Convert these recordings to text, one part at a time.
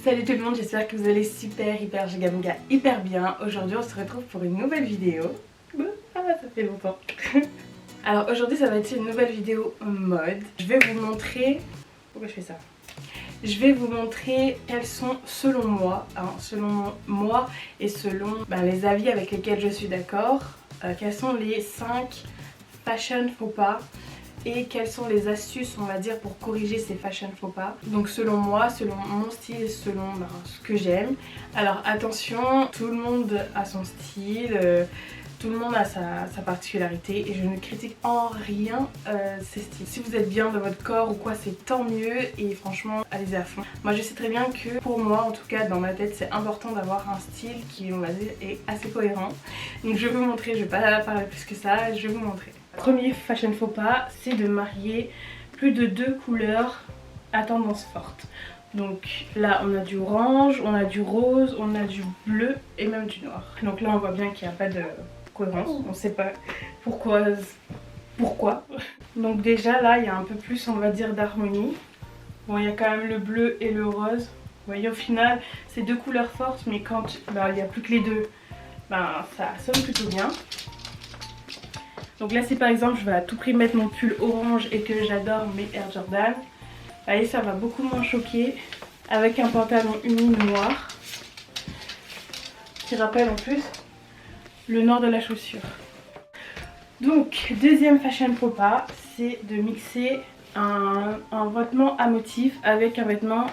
Salut tout le monde, j'espère que vous allez super, hyper bien. Aujourd'hui on se retrouve pour une nouvelle vidéo. Ah ça fait longtemps. Alors aujourd'hui ça va être une nouvelle vidéo mode. Je vais vous montrer... Pourquoi je fais ça? Je vais vous montrer quels sont selon moi, et selon les avis avec lesquels je suis d'accord, quels sont les 5 fashion faux pas et quelles sont les astuces on va dire pour corriger ces fashion faux pas. Donc selon moi, selon mon style, selon ce que j'aime. Alors attention, tout le monde a son style, tout le monde a sa particularité et je ne critique en rien ces styles. Si vous êtes bien dans votre corps ou quoi, c'est tant mieux et franchement allez-y à fond. Moi je sais très bien que pour moi, en tout cas dans ma tête, c'est important d'avoir un style qui on va dire est assez cohérent. Donc je vais vous montrer, je vais pas parler plus que ça, je vais vous montrer. Premier fashion faux pas, c'est de marier plus de 2 couleurs à tendance forte. Donc là on a du orange, on a du rose, on a du bleu et même du noir. Donc là on voit bien qu'il n'y a pas de cohérence, on ne sait pas pourquoi. Donc déjà là il y a un peu plus on va dire d'harmonie. Bon il y a quand même le bleu et le rose. Vous voyez au final c'est 2 couleurs fortes mais quand il n'y a plus que les deux, ça sonne plutôt bien. Donc là si par exemple je vais à tout prix mettre mon pull orange et que j'adore mes Air Jordan, vous voyez ça va beaucoup moins choquer avec un pantalon uni noir qui rappelle en plus le noir de la chaussure. Donc deuxième fashion faux pas, c'est de mixer un vêtement à motif avec un vêtement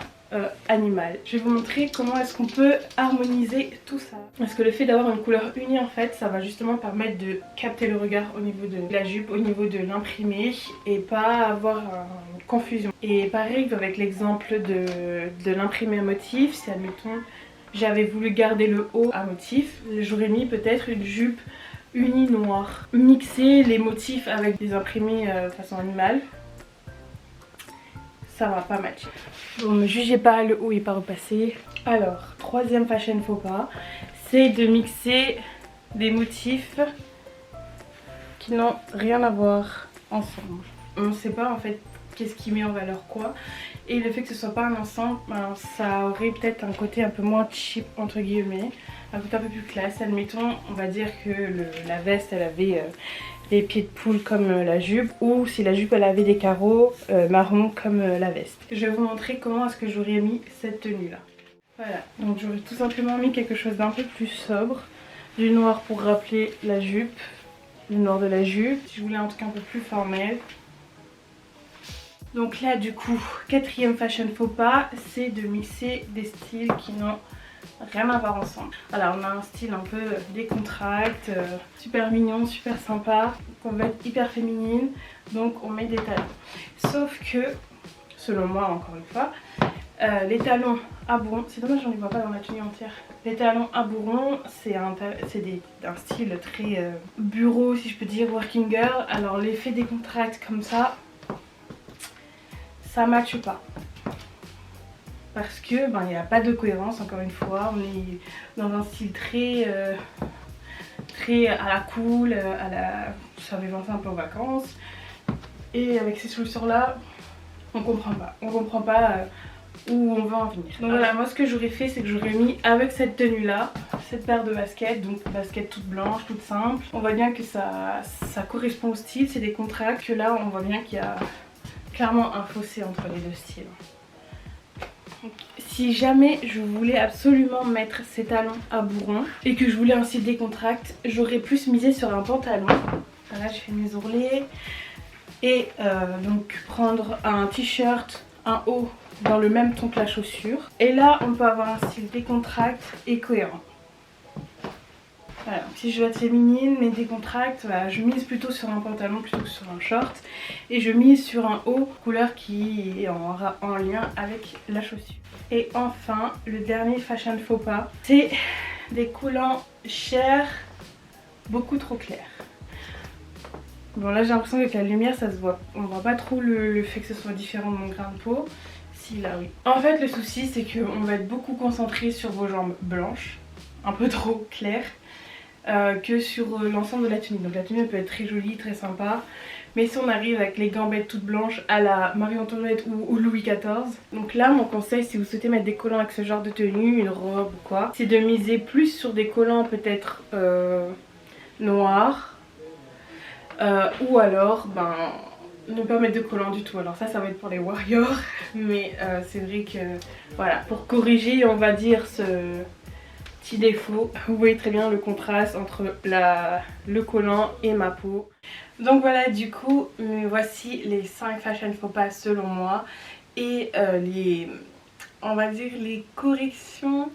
animal. Je vais vous montrer comment est-ce qu'on peut harmoniser tout ça. Parce que le fait d'avoir une couleur unie en fait, ça va justement permettre de capter le regard au niveau de la jupe, au niveau de l'imprimé et pas avoir une confusion. Et pareil avec l'exemple de l'imprimé à motif, si admettons j'avais voulu garder le haut à motif, j'aurais mis peut-être une jupe unie noire. Mixer les motifs avec des imprimés façon animale, ça va pas matcher. Bon, ne jugez pas, le haut est pas repassé. Alors, troisième fashion faux pas, c'est de mixer des motifs qui n'ont rien à voir ensemble. On ne sait pas en fait qu'est-ce qui met en valeur quoi. Et le fait que ce soit pas un ensemble, ça aurait peut-être un côté un peu moins cheap entre guillemets. Un côté un peu plus classe. Admettons, on va dire que la veste elle avait des pieds de poule comme la jupe, ou si la jupe elle avait des carreaux marron comme la veste. Je vais vous montrer comment est-ce que j'aurais mis cette tenue là. Voilà, donc j'aurais tout simplement mis quelque chose d'un peu plus sobre, du noir pour rappeler la jupe, le noir de la jupe, si je voulais un truc un peu plus formel. Donc là du coup, quatrième fashion faux pas, c'est de mixer des styles qui n'ont rien à voir ensemble. Alors on a un style un peu décontracté, super mignon, super sympa, qu'on veut être hyper féminine, donc on met des talons. Sauf que, selon moi encore une fois, les talons à bourron, c'est dommage j'en les vois pas dans la tenue entière. Les talons à bourron c'est un style très bureau si je peux dire, working girl. Alors l'effet décontracté comme ça matche pas. Parce que il n'y a pas de cohérence encore une fois, on est dans un style très à la cool, vous savez, un peu en vacances. Et avec ces chaussures là, on comprend pas où on va en venir. Donc voilà, moi ce que j'aurais fait c'est que j'aurais mis avec cette tenue là, cette paire de baskets, donc baskets toutes blanches, toutes simples. On voit bien que ça correspond au style, c'est des contrastes que là on voit bien qu'il y a clairement un fossé entre les deux styles. Si jamais je voulais absolument mettre ces talons à bourron et que je voulais un style décontracté, j'aurais plus misé sur un pantalon. Là je fais mes ourlets et donc prendre un t-shirt, un haut dans le même ton que la chaussure. Et là on peut avoir un style décontracté et cohérent. Voilà, si je veux être féminine mais décontracté, je mise plutôt sur un pantalon plutôt que sur un short. Et je mise sur un haut couleur qui est en lien avec la chaussure. Et enfin, le dernier fashion faux pas, c'est des collants chers, beaucoup trop clairs. Bon là j'ai l'impression qu'avec la lumière ça se voit, on voit pas trop le fait que ce soit différent de mon grain de peau. Si là oui. En fait le souci c'est qu'on va être beaucoup concentré sur vos jambes blanches, un peu trop claires. Que sur l'ensemble de la tenue. Donc la tenue elle peut être très jolie, très sympa, mais si on arrive avec les gambettes toutes blanches à la Marie-Antoinette ou Louis XIV. Donc là mon conseil, si vous souhaitez mettre des collants avec ce genre de tenue, une robe ou quoi, c'est de miser plus sur des collants peut-être noirs, ou alors ne pas mettre de collants du tout. Alors ça va être pour les warriors, mais c'est vrai que voilà, pour corriger on va dire ce petit défaut, vous voyez très bien le contraste entre le collant et ma peau. Donc voilà, du coup voici les 5 fashion faux pas selon moi et on va dire les corrections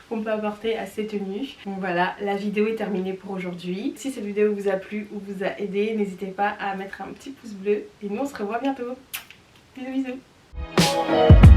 qu'on peut apporter à ces tenues. Donc voilà, la vidéo est terminée pour aujourd'hui. Si cette vidéo vous a plu ou vous a aidé, n'hésitez pas à mettre un petit pouce bleu et nous on se revoit bientôt. Bisous bisous.